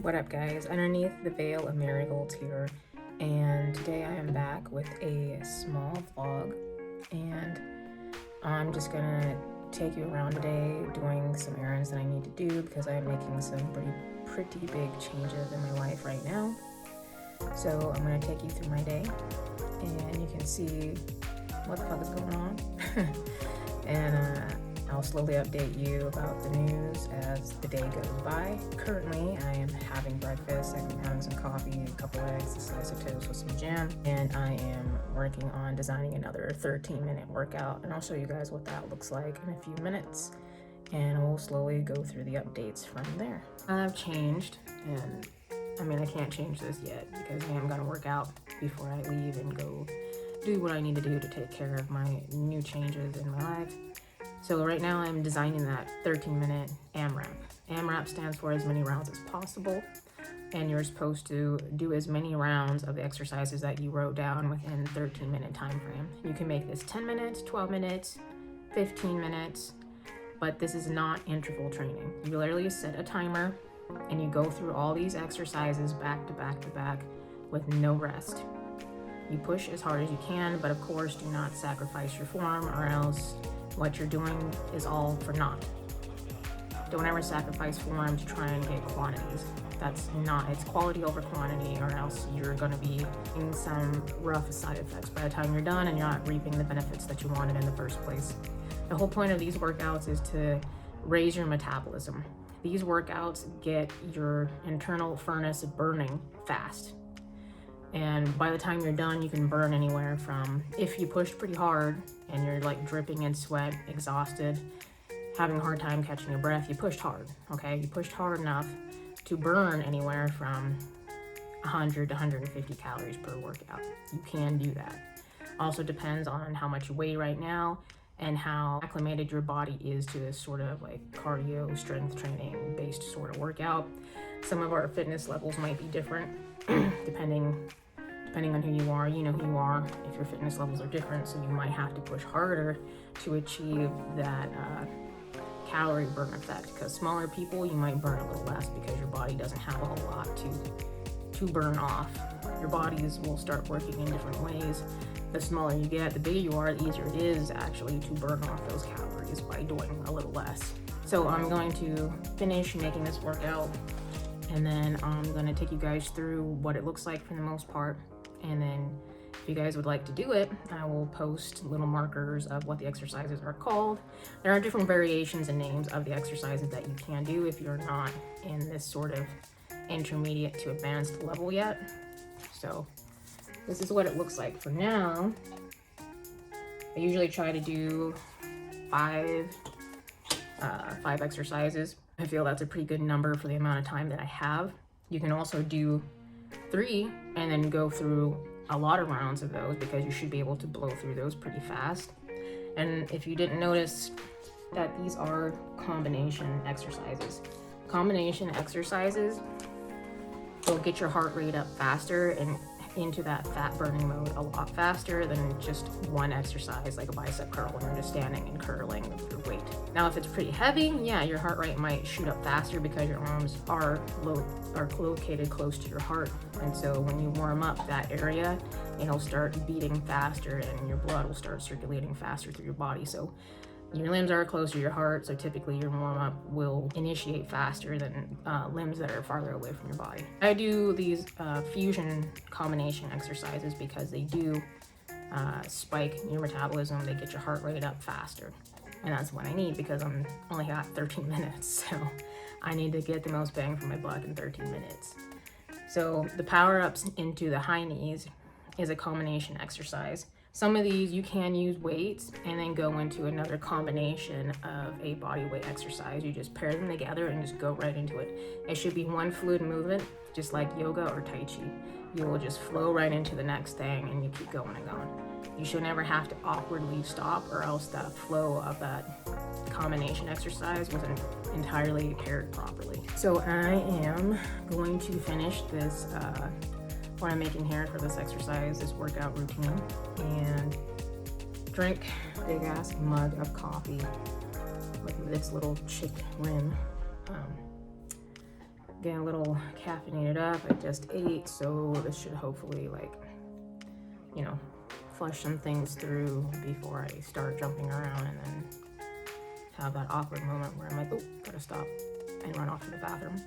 What up, guys? Underneath the veil of marigolds here, and today I am back with a small vlog, and I'm just gonna take you around today doing some errands that I need to do because I am making some pretty big changes in my life right now. So I'm gonna take you through my day, and you can see what the fuck is going on. And I'll slowly update you about the news as the day goes by. Currently, I am having breakfast. I'm having some coffee, a couple eggs, a slice of toast with some jam, and I am working on designing another 13-minute workout, and I'll show you guys what that looks like in a few minutes, and we'll slowly go through the updates from there. I've changed, and I mean, I can't change this yet because I am gonna work out before I leave and go do what I need to do to take care of my new changes in my life. So right now I'm designing that 13-minute AMRAP. AMRAP stands for as many rounds as possible, and you're supposed to do as many rounds of the exercises that you wrote down within 13-minute time frame. You can make this 10 minutes, 12 minutes, 15 minutes, but this is not interval training. You literally set a timer and you go through all these exercises back to back to back with no rest. You push as hard as you can, but of course do not sacrifice your form, or else what you're doing is all for naught. Don't ever sacrifice form to try and get quantities. That's not, it's quality over quantity, or else you're gonna be in some rough side effects by the time you're done and you're not reaping the benefits that you wanted in the first place. The whole point of these workouts is to raise your metabolism. These workouts get your internal furnace burning fast. And by the time you're done, you can burn anywhere from, if you pushed pretty hard and you're like dripping in sweat, exhausted, having a hard time catching your breath, you pushed hard, okay? You pushed hard enough to burn anywhere from 100 to 150 calories per workout. You can do that. Also depends on how much you weigh right now and how acclimated your body is to this sort of like cardio, strength training based sort of workout. Some of our fitness levels might be different depending on who you are. You know who you are. If your fitness levels are different, so you might have to push harder to achieve that calorie burn effect. Because smaller people, you might burn a little less because your body doesn't have a whole lot to burn off. Your bodies will start working in different ways. The smaller you get, the bigger you are, the easier it is actually to burn off those calories by doing a little less. So I'm going to finish making this workout, and then I'm going to take you guys through what it looks like for the most part. And then if you guys would like to do it, I will post little markers of what the exercises are called. There are different variations and names of the exercises that you can do if you're not in this sort of intermediate to advanced level yet. So this is what it looks like for now. I usually try to do five exercises. I feel that's a pretty good number for the amount of time that I have. You can also do 3 and then go through a lot of rounds of those, because you should be able to blow through those pretty fast. And if you didn't notice, that these are combination exercises. Combination exercises will get your heart rate up faster and into that fat burning mode a lot faster than just one exercise like a bicep curl when you're just standing and curling with your weight. Now if it's pretty heavy, yeah, your heart rate might shoot up faster because your arms are located close to your heart, and so when you warm up that area, it'll start beating faster and your blood will start circulating faster through your body. So your limbs are close to your heart, so typically your warm-up will initiate faster than limbs that are farther away from your body. I do these fusion combination exercises because they do spike your metabolism. They get your heart rate up faster, and that's what I need because I'm only got 13 minutes, so I need to get the most bang for my buck in 13 minutes. So the power-ups into the high knees is a combination exercise. Some of these you can use weights and then go into another combination of a body weight exercise. You just pair them together and just go right into it. It should be one fluid movement, just like yoga or Tai Chi. You will just flow right into the next thing and you keep going and going. You should never have to awkwardly stop, or else that flow of that combination exercise wasn't entirely paired properly. So I am going to finish this what I'm making here for this exercise, this workout routine, and drink a big ass mug of coffee with this little chick rim. getting a little caffeinated up. I just ate, so this should hopefully, like, you know, flush some things through before I start jumping around and then have that awkward moment where I'm like, oh, gotta stop and run off to the bathroom.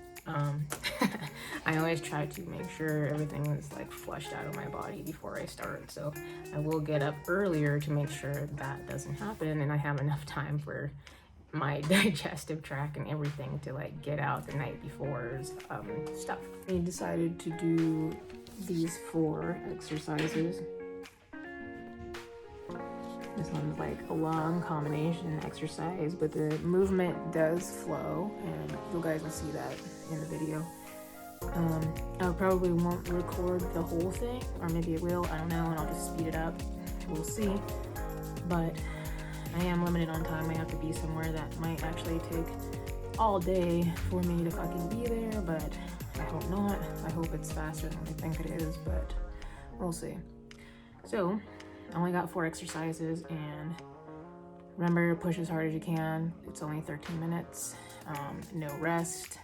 I always try to make sure everything is like flushed out of my body before I start, so I will get up earlier to make sure that doesn't happen and I have enough time for my digestive tract and everything to like get out the night before's stuff. I decided to do these 4 exercises. This one's like a long combination exercise, but the movement does flow, and you guys will see that in the video. I probably won't record the whole thing, or maybe it will, I don't know, and I'll just speed it up. We'll see. But I am limited on time. I have to be somewhere that might actually take all day for me to fucking be there, but I hope not. I hope it's faster than I think it is, but we'll see. So, I only got 4 exercises, and remember, push as hard as you can. It's only 13 minutes, no rest.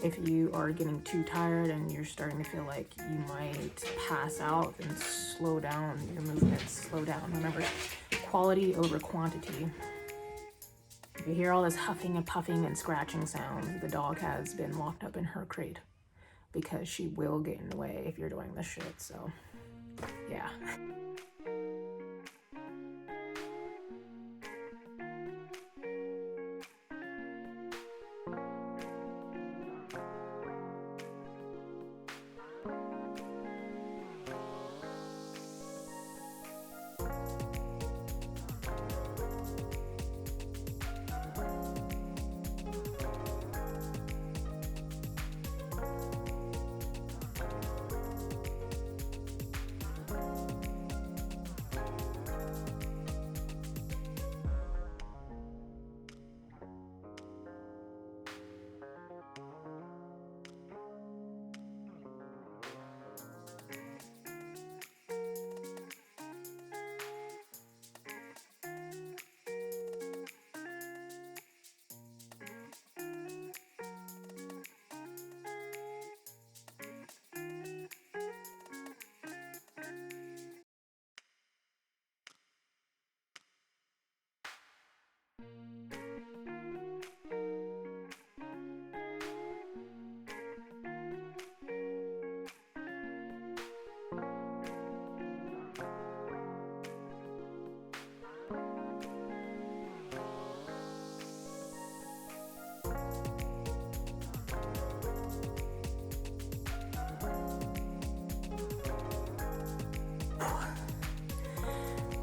If you are getting too tired and you're starting to feel like you might pass out, then slow down your movements, slow down. Remember, quality over quantity. If you hear all this huffing and puffing and scratching sounds, the dog has been locked up in her crate because she will get in the way if you're doing this shit, so yeah.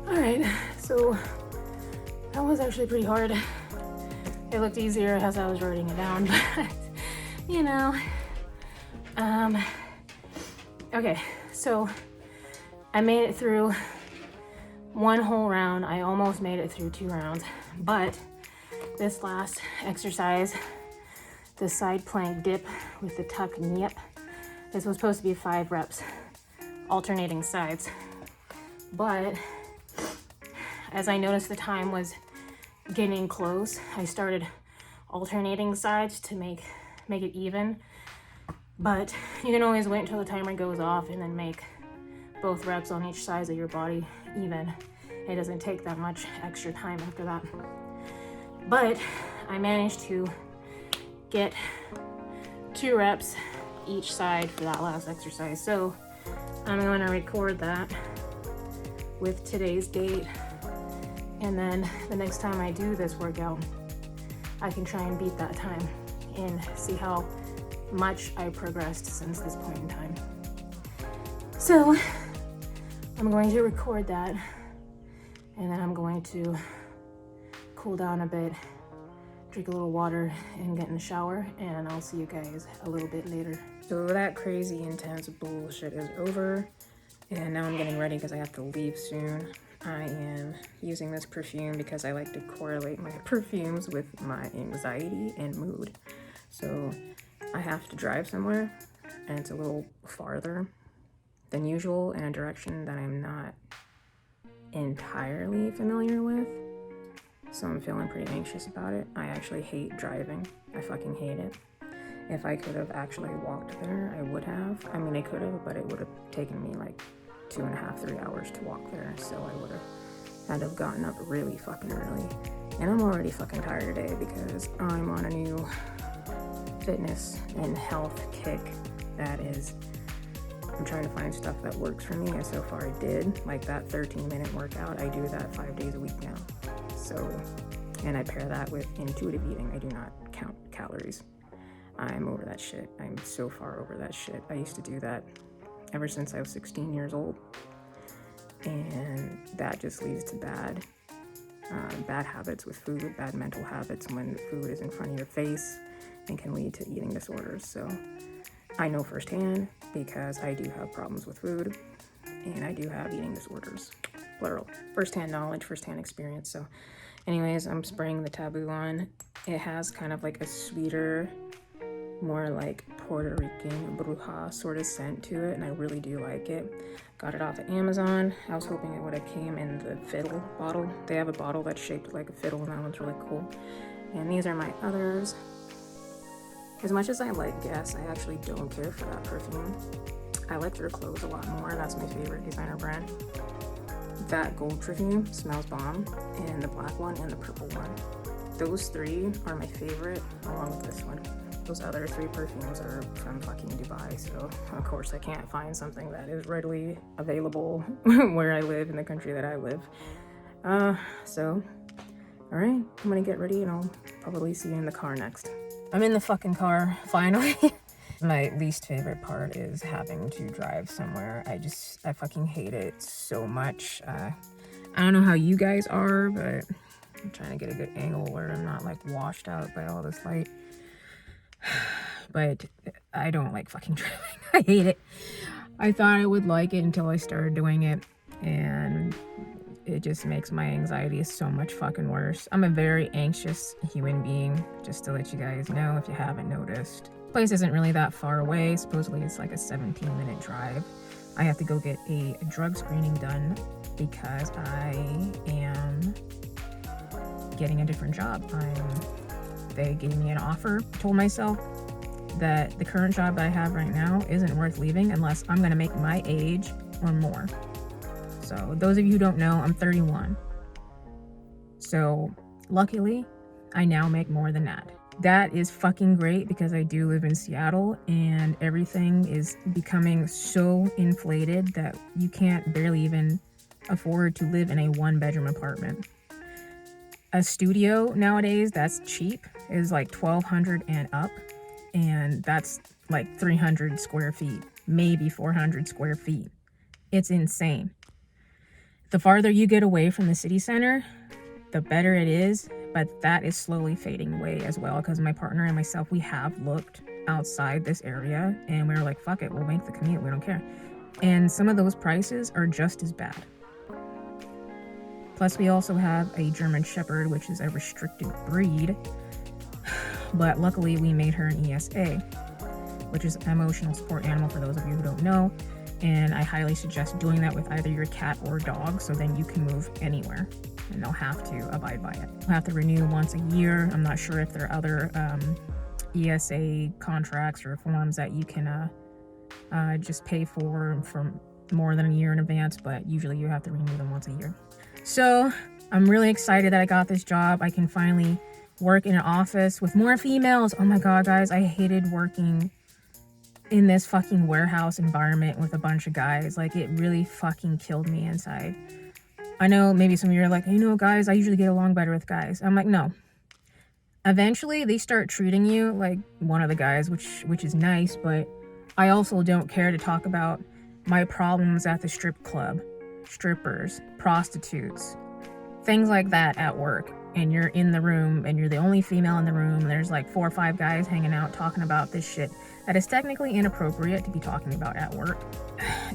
Alright, so that was actually pretty hard. It looked easier as I was writing it down, but you know. Okay, so I made it through 1 whole round. I almost made it through 2 rounds, but this last exercise, the side plank dip with the tuck knee up, this was supposed to be 5 reps, alternating sides, but as I noticed the time was getting close, I started alternating sides to make it even. But you can always wait until the timer goes off and then make both reps on each side of your body even. It doesn't take that much extra time after that. But I managed to get 2 reps each side for that last exercise. So I'm going to record that with today's date. And then the next time I do this workout, I can try and beat that time and see how much I progressed since this point in time. So I'm going to record that, and then I'm going to cool down a bit, drink a little water, and get in the shower, and I'll see you guys a little bit later. So that crazy intense bullshit is over, and now I'm getting ready because I have to leave soon. I am using this perfume because I like to correlate my perfumes with my anxiety and mood. So I have to drive somewhere, and it's a little farther than usual in a direction that I'm not entirely familiar with. So I'm feeling pretty anxious about it. I actually hate driving. I fucking hate it. If I could have actually walked there, I would have. I mean, I could have, but it would have taken me like 2.5, 3 hours to walk there. So I would have had to have gotten up really fucking early. And I'm already fucking tired today because I'm on a new fitness and health kick that is, I'm trying to find stuff that works for me, and so far I did. Like that 13-minute workout, I do that 5 days a week now. So, and I pair that with intuitive eating. I do not count calories. I'm over that shit. I'm so far over that shit. I used to do that ever since I was 16 years old. And that just leads to bad habits with food, bad mental habits when food is in front of your face, and can lead to eating disorders. So I know firsthand because I do have problems with food and I do have eating disorders, plural. Firsthand knowledge, firsthand experience. So anyways, I'm spraying the Taboo on. It has kind of like a sweeter, more like Puerto Rican Bruja sort of scent to it, and I really do like it. Got it off of Amazon. I was hoping it would have came in the fiddle bottle. They have a bottle that's shaped like a fiddle, and that one's really cool. And these are my others. As much as I like Guess, I actually don't care for that perfume. I like their clothes a lot more. That's my favorite designer brand. That gold perfume smells bomb, and the black one and the purple one. Those three are my favorite, along with this one. Those other 3 perfumes are from fucking Dubai, so of course I can't find something that is readily available where I live, in the country that I live. So, all right, I'm gonna get ready and I'll probably see you in the car next. I'm in the fucking car, finally. My least favorite part is having to drive somewhere. I fucking hate it so much. I don't know how you guys are, but I'm trying to get a good angle where I'm not like washed out by all this light. But I don't like fucking driving. I hate it. I thought I would like it until I started doing it, and it just makes my anxiety so much fucking worse. I'm a very anxious human being, just to let you guys know if you haven't noticed. The place isn't really that far away. Supposedly it's like a 17-minute drive. I have to go get a drug screening done because I am getting a different job. They gave me an offer. I told myself that the current job that I have right now isn't worth leaving unless I'm gonna make my age or more. So those of you who don't know, I'm 31. So luckily, I now make more than that. That is fucking great because I do live in Seattle and everything is becoming so inflated that you can't barely even afford to live in a 1-bedroom apartment. A studio nowadays that's cheap is like $1,200 and up, and that's like 300 square feet, maybe 400 square feet. It's insane. The farther you get away from the city center, the better it is, but that is slowly fading away as well because my partner and myself, we have looked outside this area and we were like, fuck it, we'll make the commute, we don't care. And some of those prices are just as bad. Plus, we also have a German Shepherd, which is a restricted breed, but luckily we made her an ESA, which is an emotional support animal for those of you who don't know, and I highly suggest doing that with either your cat or dog, so then you can move anywhere, and they'll have to abide by it. You'll have to renew once a year. I'm not sure if there are other ESA contracts or forms that you can just pay for more than a year in advance, but usually you have to renew them once a year. So I'm really excited that I got this job. I can finally work in an office with more females. Oh my God, guys, I hated working in this fucking warehouse environment with a bunch of guys. Like, it really fucking killed me inside. I know maybe some of you are like, guys, I usually get along better with guys. I'm like, no. Eventually, they start treating you like one of the guys, which is nice, but I also don't care to talk about my problems at the strip club. Strippers, prostitutes, things like that at work, and you're in the room and you're the only female in the room, and there's like 4 or 5 guys hanging out talking about this shit that is technically inappropriate to be talking about at work.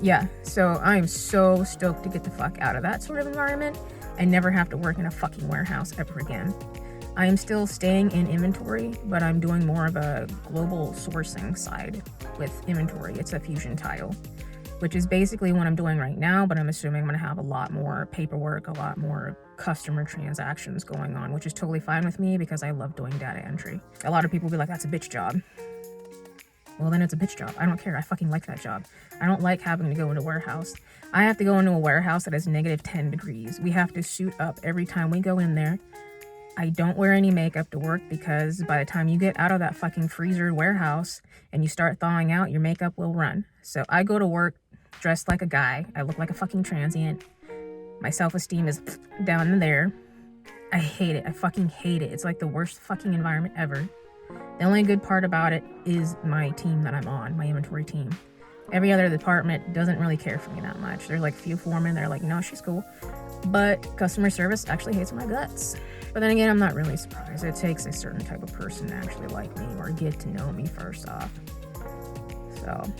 Yeah, so I'm so stoked to get the fuck out of that sort of environment and never have to work in a fucking warehouse ever again. I am still staying in inventory, but I'm doing more of a global sourcing side with inventory. It's a fusion tile, which is basically what I'm doing right now, but I'm assuming I'm gonna have a lot more paperwork, a lot more customer transactions going on, which is totally fine with me because I love doing data entry. A lot of people be like, that's a bitch job. well, then it's a bitch job. I don't care. I fucking like that job. I don't like having to go into a warehouse. I have to go into a warehouse that is negative 10 degrees. We have to suit up every time we go in there. I don't wear any makeup to work because by the time you get out of that fucking freezer warehouse and you start thawing out, your makeup will run. So I go to work dressed like a guy. I look like a fucking transient. My self-esteem is down in there. I hate it. I fucking hate it. It's like the worst fucking environment ever. The only good part about it is my team that I'm on, my inventory team. Every other department doesn't really care for me that much. There's like a few foremen that are like, no, she's cool. But customer service actually hates my guts. But then again, I'm not really surprised. It takes a certain type of person to actually like me or get to know me first off. So,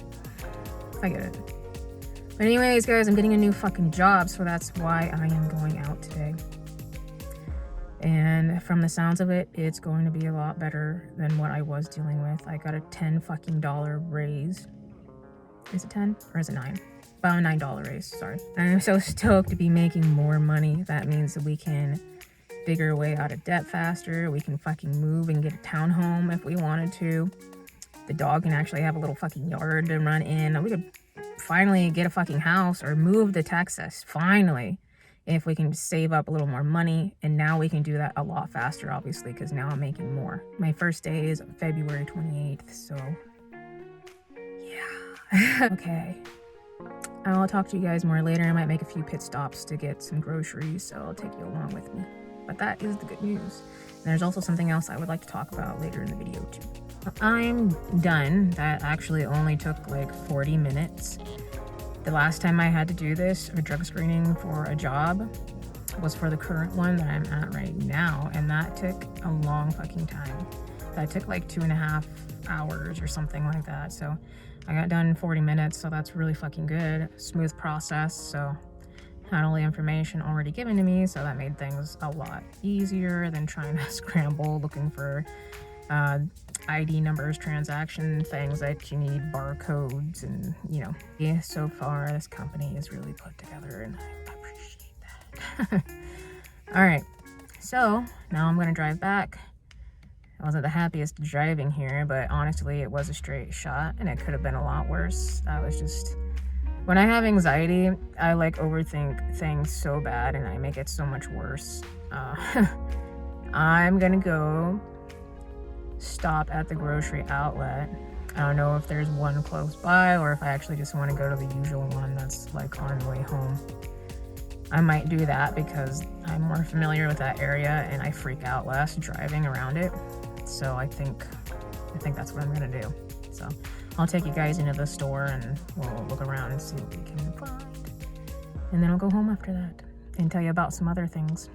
I get it. But anyways, guys, I'm getting a new fucking job, so that's why I am going out today. And from the sounds of it, it's going to be a lot better than what I was dealing with. I got a $10 fucking raise. Is it 10 or is it 9? About a $9 raise, sorry. I'm so stoked to be making more money. That means that we can figure a way out of debt faster. We can fucking move and get a townhome if we wanted to. The dog can actually have a little fucking yard to run in. We could finally get a fucking house or move to Texas, finally. If we can save up a little more money, and now we can do that a lot faster, obviously, because now I'm making more. My first day is February 28th, so yeah. Okay, I'll talk to you guys more later. I might make a few pit stops to get some groceries, so I'll take you along with me. But that is the good news. And there's also something else I would like to talk about later in the video too. I'm done. That actually only took like 40 minutes. The last time I had to do this, a drug screening for a job, was for the current one that I'm at right now, and that took a long fucking time. That took like 2.5 hours or something like that. So I got done in 40 minutes, so that's really fucking good. Smooth process, so had all the information already given to me, so that made things a lot easier than trying to scramble looking for ID numbers, transaction things that you need, barcodes, and you know. Yeah, so far this company is really put together and I appreciate that. All right, so now I'm gonna drive back. I wasn't the happiest driving here, but honestly it was a straight shot and it could have been a lot worse. I was just, when I have anxiety, I like overthink things so bad and I make it so much worse. I'm gonna go stop at the grocery outlet. I don't know if there's one close by or if I actually just want to go to the usual one that's like on the way home. I might do that because I'm more familiar with that area and I freak out less driving around it. So I think that's what I'm gonna do. So I'll take you guys into the store and we'll look around and see what we can find. And then I'll go home after that and tell you about some other things.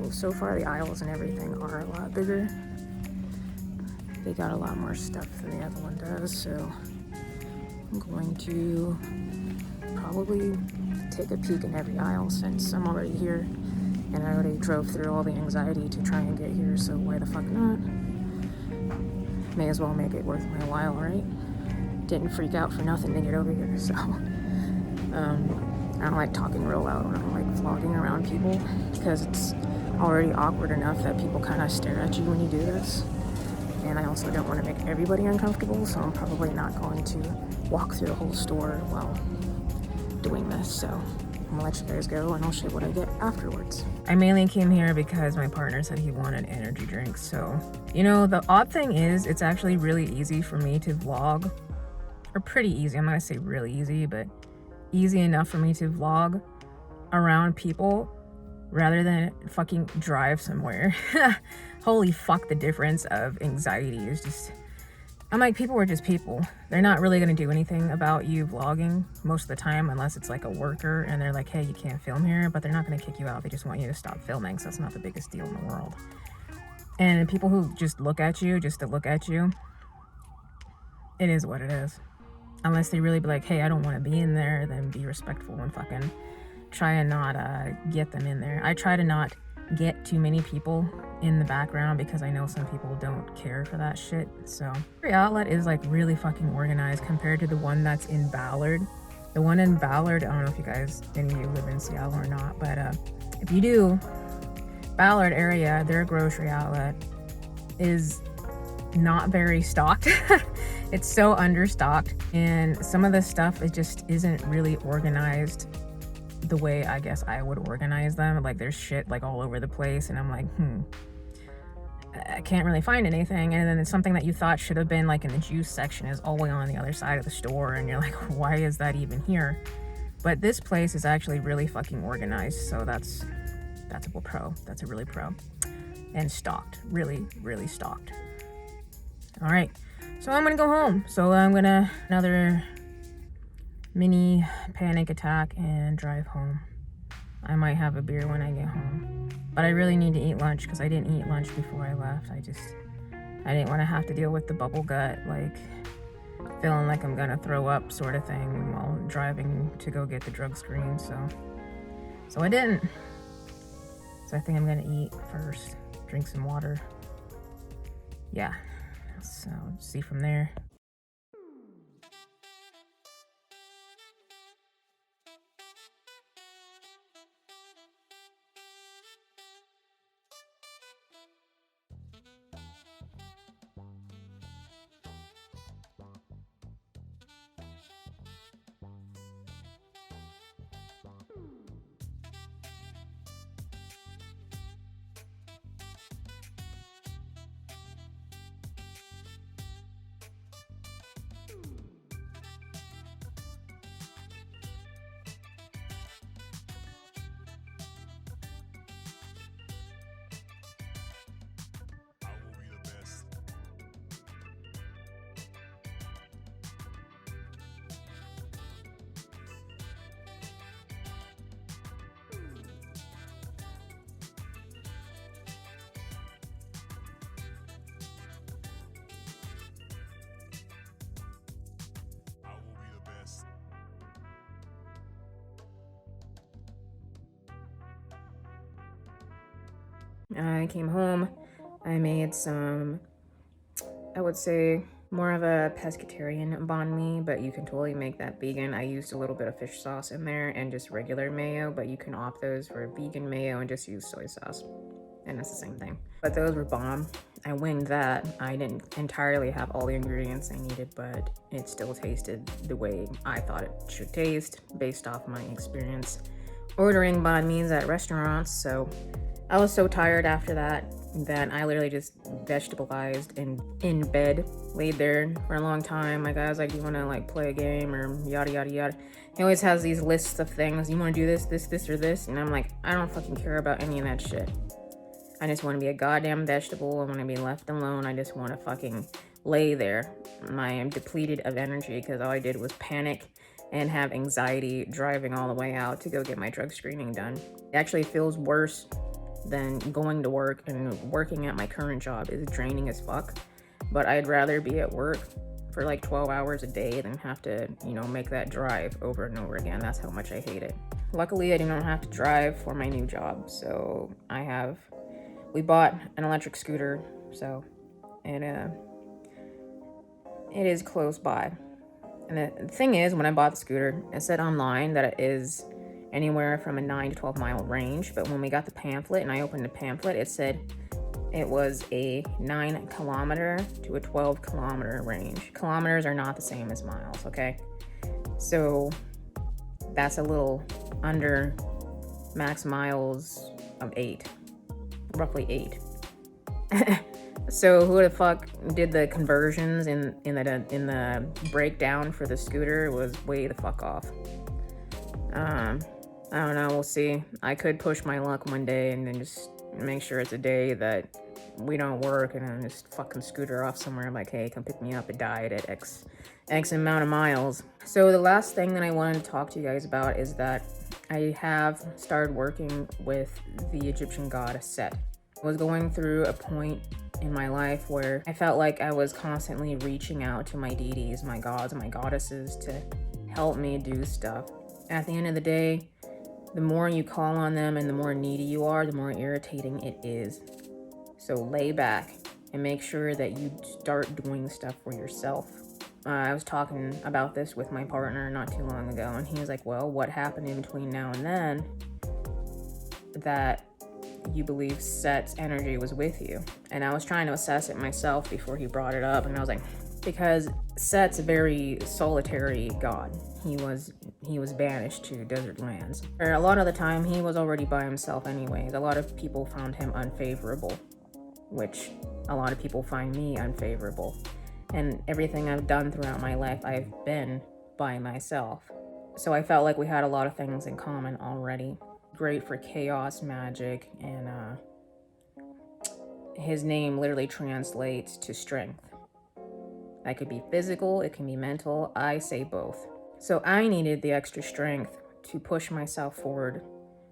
So far the aisles and everything are a lot bigger. They got a lot more stuff than the other one does, so I'm going to probably take a peek in every aisle since I'm already here and I already drove through all the anxiety to try and get here, so why the fuck not? May as well make it worth my while, right? Didn't freak out for nothing to get over here, so I don't like talking real loud when I'm like vlogging around people because it's already awkward enough that people kind of stare at you when you do this. And I also don't want to make everybody uncomfortable, so I'm probably not going to walk through the whole store while doing this. So I'm gonna let you guys go and I'll show you what I get afterwards. I mainly came here because my partner said he wanted energy drinks. So, you know, the odd thing is it's actually really easy for me to vlog, or pretty easy. I'm not gonna say really easy, but easy enough for me to vlog around people rather than fucking drive somewhere. Holy fuck, the difference of anxiety is just, I'm like, people are just people. They're not really gonna do anything about you vlogging most of the time unless it's like a worker and they're like, hey, you can't film here, but they're not gonna kick you out. They just want you to stop filming, so it's not the biggest deal in the world. And people who just look at you just to look at you, it is what it is. Unless they really be like, hey, I don't want to be in there, then be respectful and fucking try and not get them in there. I try to not get too many people in the background because I know some people don't care for that shit. So every outlet is like really fucking organized compared to the one that's in Ballard. The one in Ballard, I don't know if you guys, any of you live in Seattle or not, but if you do, Ballard area, their grocery outlet is not very stocked. It's so understocked, and some of the stuff, it just isn't really organized the way I guess I would organize them. Like there's shit like all over the place, and I'm like, I can't really find anything. And then it's something that you thought should have been like in the juice section is all the way on the other side of the store, and you're like, why is that even here? But this place is actually really fucking organized, so that's a pro. That's a really pro. And stocked, really stocked. All right, so I'm gonna go home. So I'm gonna another mini panic attack and drive home. I might have a beer when I get home, but I really need to eat lunch because I didn't eat lunch before I left. I didn't want to have to deal with the bubble gut, like feeling like I'm gonna throw up sort of thing while driving to go get the drug screen. So I didn't. So I think I'm gonna eat first, drink some water. Yeah, so see from there. I came home, I made some, I would say more of a pescatarian banh mi, but you can totally make that vegan. I used a little bit of fish sauce in there and just regular mayo, but you can opt those for vegan mayo and just use soy sauce, and it's the same thing. But those were bomb. I winged that. I didn't entirely have all the ingredients I needed, but it still tasted the way I thought it should taste based off my experience ordering banh mi's at restaurants. So I was so tired after that I literally just vegetableized in bed, laid there for a long time. My guy's like, do you want to like play a game or yada yada yada? He always has these lists of things. You want to do this or this? And I'm like, I don't fucking care about any of that shit. I just want to be a goddamn vegetable. I want to be left alone. I just want to fucking lay there. I am depleted of energy because all I did was panic and have anxiety driving all the way out to go get my drug screening done. It actually feels worse than going to work, and working at my current job is draining as fuck. But I'd rather be at work for like 12 hours a day than have to, make that drive over and over again. That's how much I hate it. Luckily, I do not have to drive for my new job. So we bought an electric scooter, so it is close by. And the thing is, when I bought the scooter, it said online that it is anywhere from a 9 to 12 mile range, but when we got the pamphlet and I opened the pamphlet, it said it was a 9 kilometer to a 12 kilometer range. Kilometers are not the same as miles, okay? So that's a little under max miles of 8, roughly 8. So who the fuck did the conversions in the breakdown for the scooter was way the fuck off. I don't know, we'll see. I could push my luck one day and then just make sure it's a day that we don't work and then just fucking scooter off somewhere. I'm like, hey, come pick me up. It died at X amount of miles. So the last thing that I wanted to talk to you guys about is that I have started working with the Egyptian god Set. I was going through a point in my life where I felt like I was constantly reaching out to my deities, my gods, my goddesses to help me do stuff. At the end of the day, the more you call on them and the more needy you are, the more irritating it is. So lay back and make sure that you start doing stuff for yourself I was talking about this with my partner not too long ago, and he was like, well, what happened in between now and then that you believe Set's energy was with you? And I was trying to assess it myself before he brought it up, and I was like, because Set's a very solitary god. He was banished to desert lands. A lot of the time, he was already by himself anyways. A lot of people found him unfavorable, which a lot of people find me unfavorable. And everything I've done throughout my life, I've been by myself. So I felt like we had a lot of things in common already. Great for chaos magic, and his name literally translates to strength. That could be physical, it can be mental, I say both. So I needed the extra strength to push myself forward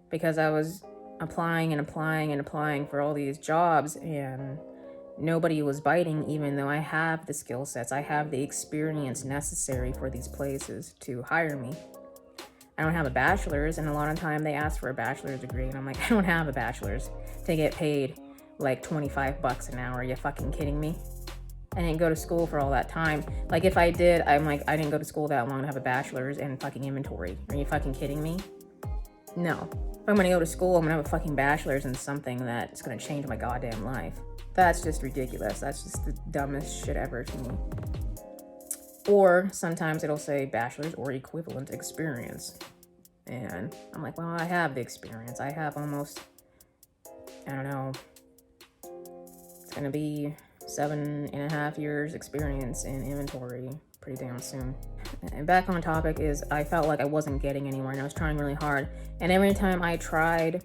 because I was applying for all these jobs and nobody was biting, even though I have the skill sets, I have the experience necessary for these places to hire me. I don't have a bachelor's, and a lot of time they ask for a bachelor's degree, and I'm like, I don't have a bachelor's to get paid like 25 bucks an hour. Are you fucking kidding me? I didn't go to school for all that time. Like, if I did, I'm like, I didn't go to school that long to have a bachelor's in fucking inventory. Are you fucking kidding me? No. If I'm gonna go to school, I'm gonna have a fucking bachelor's in something that's gonna change my goddamn life. That's just ridiculous. That's just the dumbest shit ever to me. Or sometimes it'll say bachelor's or equivalent experience. And I'm like, well, I have the experience. I have almost, I don't know, it's gonna be 7.5 years experience in inventory pretty damn soon. And back on topic is I felt like I wasn't getting anywhere and I was trying really hard. And every time I tried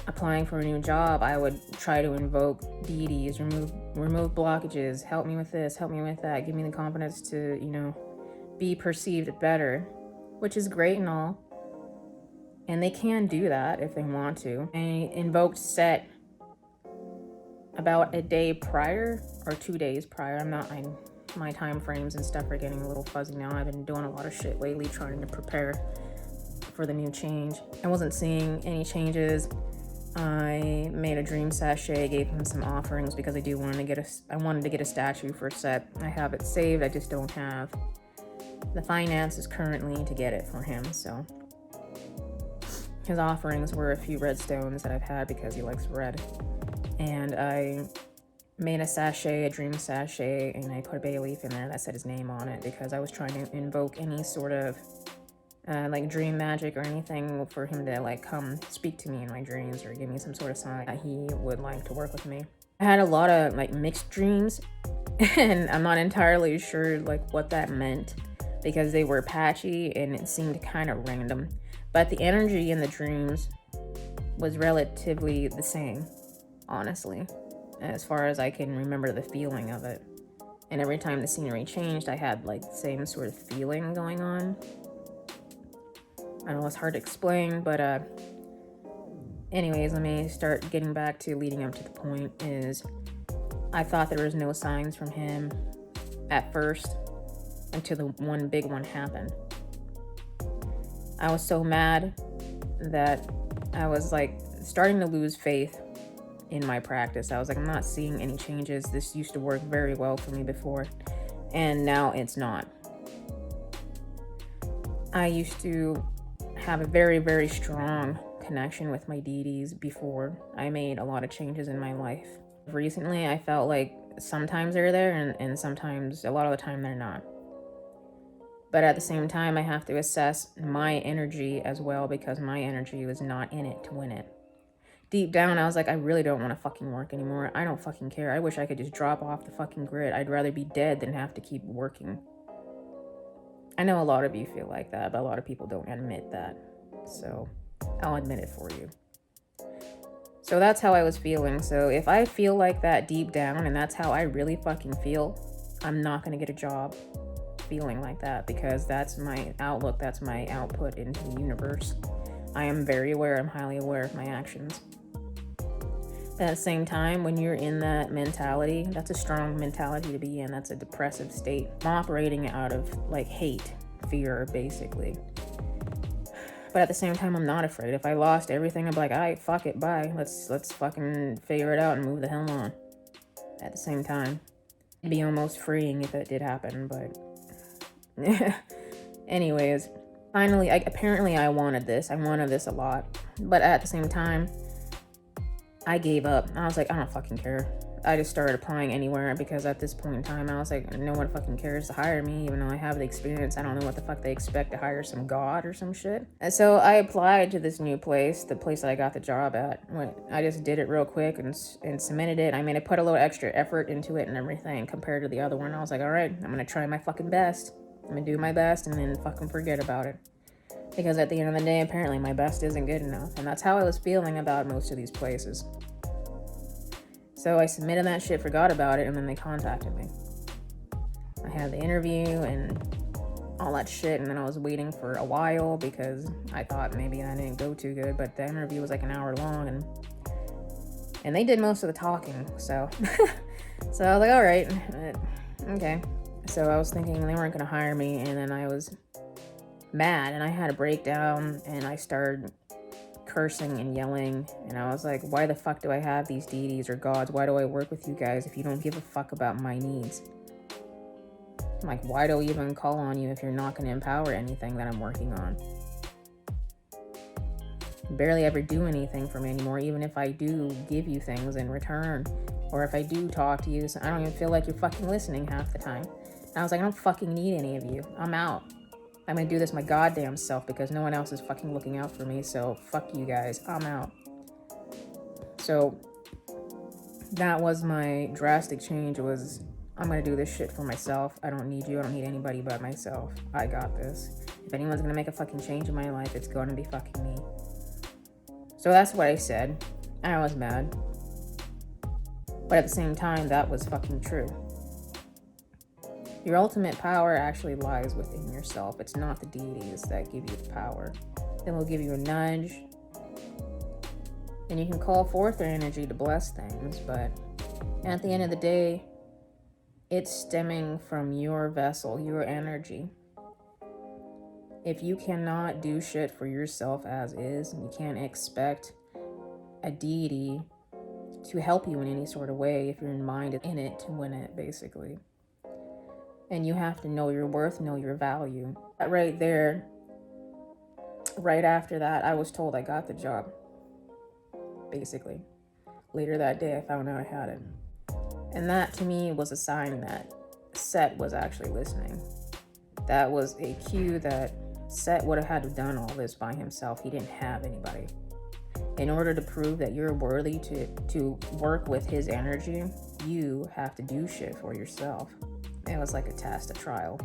applying for a new job, I would try to invoke deities, remove blockages, help me with this, help me with that, give me the confidence to, be perceived better, which is great and all. And they can do that if they want to. I invoked Set about a day prior or 2 days prior. My time frames and stuff are getting a little fuzzy now. I've been doing a lot of shit lately trying to prepare for the new change. I wasn't seeing any changes. I made a dream sachet, gave him some offerings because I wanted to get a statue for Set. I have it saved, I just don't have the finances currently to get it for him, so his offerings were a few red stones that I've had because he likes red. And I made a dream sachet, and I put a bay leaf in there that said his name on it because I was trying to invoke any sort of like dream magic or anything for him to like come speak to me in my dreams or give me some sort of sign that he would like to work with me. I had a lot of like mixed dreams and I'm not entirely sure like what that meant because they were patchy and it seemed kind of random, but the energy in the dreams was relatively the same, honestly, as far as I can remember the feeling of it. And every time the scenery changed, I had like the same sort of feeling going on. I know it's hard to explain, but anyways, let me start getting back to leading up to the point is I thought there was no signs from him at first until the one big one happened. I was so mad that I was like starting to lose faith in my practice. I was like, I'm not seeing any changes. This used to work very well for me before, and now it's not. I used to have a very, very strong connection with my deities before I made a lot of changes in my life. Recently, I felt like sometimes they're there and sometimes, a lot of the time, they're not. But at the same time, I have to assess my energy as well because my energy was not in it to win it. Deep down, I was like, I really don't want to fucking work anymore. I don't fucking care. I wish I could just drop off the fucking grid. I'd rather be dead than have to keep working. I know a lot of you feel like that, but a lot of people don't admit that. So I'll admit it for you. So that's how I was feeling. So if I feel like that deep down and that's how I really fucking feel, I'm not going to get a job feeling like that because that's my outlook. That's my output into the universe. I am very aware. I'm highly aware of my actions. At the same time, when you're in that mentality, that's a strong mentality to be in. That's a depressive state. I'm operating out of like hate, fear, basically. But at the same time, I'm not afraid. If I lost everything, I'm like, all right, fuck it, bye. Let's fucking figure it out and move the hell on. At the same time, It'd be almost freeing if it did happen, but anyways, finally, apparently I wanted this. I wanted this a lot, but at the same time, I gave up. I was like, I don't fucking care. I just started applying anywhere because at this point in time, I was like, no one fucking cares to hire me, even though I have the experience. I don't know what the fuck they expect to hire some god or some shit. And so I applied to this new place, the place that I got the job at. I just did it real quick and submitted it. I mean, I put a little extra effort into it and everything compared to the other one. I was like, all right, I'm gonna try my fucking best. I'm gonna do my best and then fucking forget about it. Because at the end of the day, apparently my best isn't good enough. And that's how I was feeling about most of these places. So I submitted that shit, forgot about it, and then they contacted me. I had the interview and all that shit, and then I was waiting for a while because I thought maybe that didn't go too good, but the interview was like an hour long, and they did most of the talking, so so I was like, all right, okay. So I was thinking they weren't gonna hire me, and then I was mad, and I had a breakdown, and I started cursing and yelling, and I was like, why the fuck do I have these deities or gods? Why do I work with you guys if you don't give a fuck about my needs? I'm like, why do I even call on you if you're not going to empower anything that I'm working on? You barely ever do anything for me anymore, even if I do give you things in return, or if I do talk to you, so I don't even feel like you're fucking listening half the time. And I was like, I don't fucking need any of you. I'm out. I'm gonna do this my goddamn self because no one else is fucking looking out for me, so fuck you guys, I'm out. So that was my drastic change, was I'm gonna do this shit for myself. I don't need you, I don't need anybody but myself. I got this. If anyone's gonna make a fucking change in my life, it's gonna be fucking me. So that's what I said. I was mad. But at the same time, that was fucking true. Your ultimate power actually lies within yourself. It's not the deities that give you the power. They will give you a nudge. And you can call forth their energy to bless things, but at the end of the day, it's stemming from your vessel, your energy. If you cannot do shit for yourself as is, and you can't expect a deity to help you in any sort of way if your mind is in it to win it, basically. And you have to know your worth, know your value. Right there, right after that, I was told I got the job, basically. Later that day, I found out I had it. And that, to me, was a sign that Set was actually listening. That was a cue that Set would have had to have done all this by himself. He didn't have anybody. In order to prove that you're worthy to work with his energy, you have to do shit for yourself. It was like a test, a trial.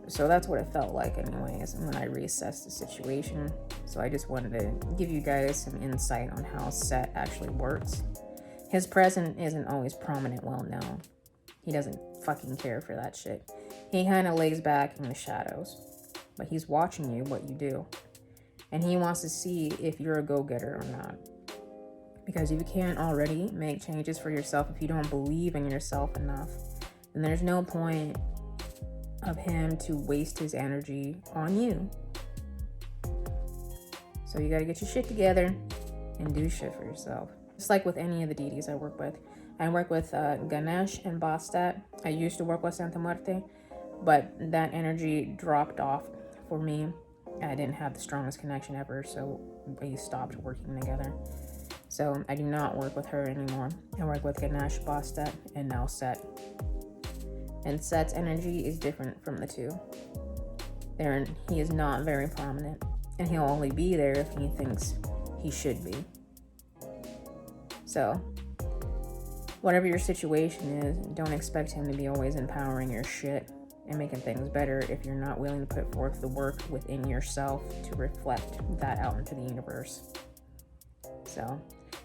So that's what it felt like anyways when I reassessed the situation. So I just wanted to give you guys some insight on how Set actually works. His presence isn't always prominent, well known. He doesn't fucking care for that shit. He kind of lays back in the shadows. But he's watching you, what you do. And he wants to see if you're a go-getter or not. Because if you can't already make changes for yourself, if you don't believe in yourself enough, then there's no point of him to waste his energy on you. So you gotta get your shit together and do shit for yourself. Just like with any of the deities I work with. I work with Ganesh and Bastet. I used to work with Santa Muerte, but that energy dropped off for me. I didn't have the strongest connection ever, so we stopped working together. So I do not work with her anymore. I work with Ganesh, Bastet, and now Set. And Set's energy is different from the two. He is not very prominent, and he'll only be there if he thinks he should be. So, whatever your situation is, don't expect him to be always empowering your shit and making things better if you're not willing to put forth the work within yourself to reflect that out into the universe. So,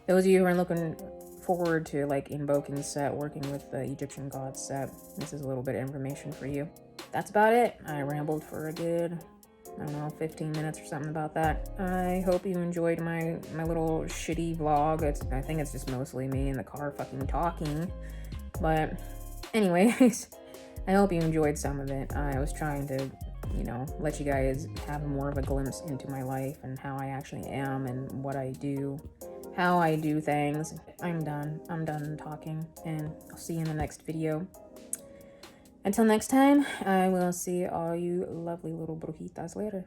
those of you who are looking forward to like invoking Set, working with the Egyptian god Set, this is a little bit of information for you. That's about it. I rambled for a good, 15 minutes or something about that. I hope you enjoyed my little shitty vlog. I think it's just mostly me in the car fucking talking. But anyways, I hope you enjoyed some of it. I was trying to, let you guys have more of a glimpse into my life and how I actually am and what I do how I do things. I'm done talking, and I'll see you in the next video. Until next time, I will see all you lovely little brujitas later.